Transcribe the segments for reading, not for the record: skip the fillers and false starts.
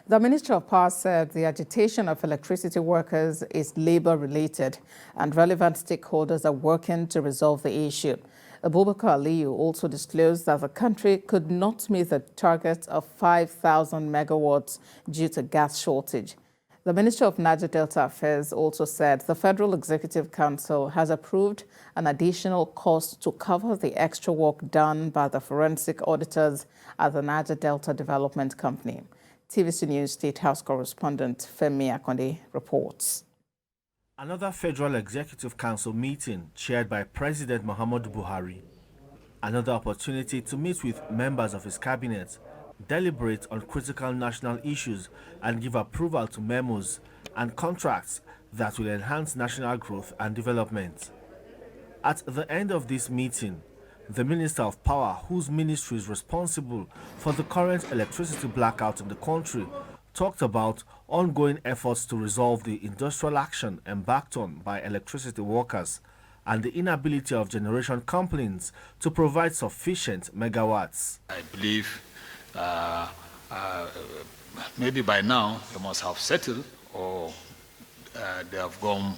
The Ministry of Power said the agitation of electricity workers is labor-related and relevant stakeholders are working to resolve the issue. Abubakar Aliyu also disclosed that the country could not meet the target of 5,000 megawatts due to gas shortage. The Ministry of Niger Delta Affairs also said the Federal Executive Council has approved an additional cost to cover the extra work done by the forensic auditors at the Niger Delta Development Company. TVC News State House correspondent Femi Akonde reports. Another Federal Executive Council meeting chaired by President Muhammadu Buhari. Another opportunity to meet with members of his cabinet, deliberate on critical national issues and give approval to memos and contracts that will enhance national growth and development. At the end of this meeting, the Minister of Power, whose ministry is responsible for the current electricity blackout in the country, talked about ongoing efforts to resolve the industrial action embarked on by electricity workers and the inability of generation companies to provide sufficient megawatts. I believe maybe by now they must have settled or they have gone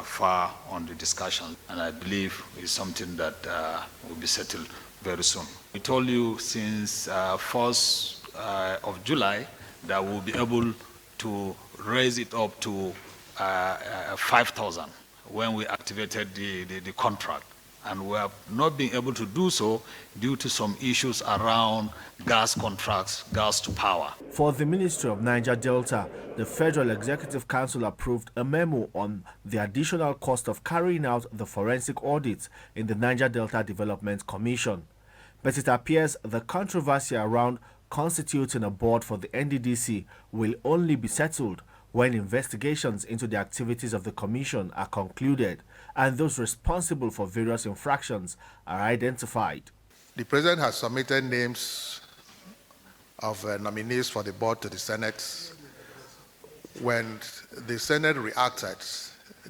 far on the discussion, and I believe it's something that will be settled very soon. We told you since 1st of July that we'll be able to raise it up to 5,000 when we activated the contract. And we have not been able to do so due to some issues around gas contracts, gas to power. For the Ministry of Niger Delta, the Federal Executive Council approved a memo on the additional cost of carrying out the forensic audit in the Niger Delta Development Commission. But it appears the controversy around constituting a board for the NDDC will only be settled when investigations into the activities of the Commission are concluded and those responsible for various infractions are identified. The President has submitted names of nominees for the board to the Senate. When the Senate reacted,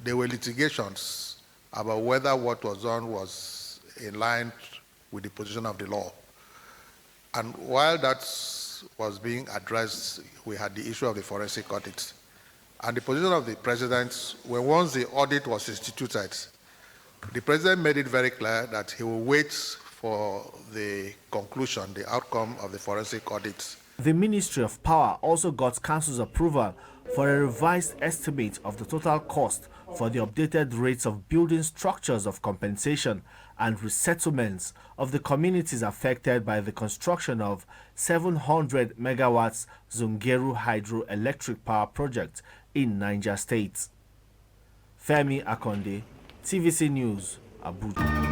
there were litigations about whether what was done was in line with the position of the law. And while that was being addressed, we had the issue of the forensic audit. And the position of the President, when once the audit was instituted, the President made it very clear that he will wait for the conclusion, the outcome of the forensic audit. The Ministry of Power also got Council's approval for a revised estimate of the total cost for the updated rates of building structures of compensation and resettlements of the communities affected by the construction of 700 megawatts Zungeru hydroelectric power project in Niger State. Femi Akonde, TVC News, Abuja.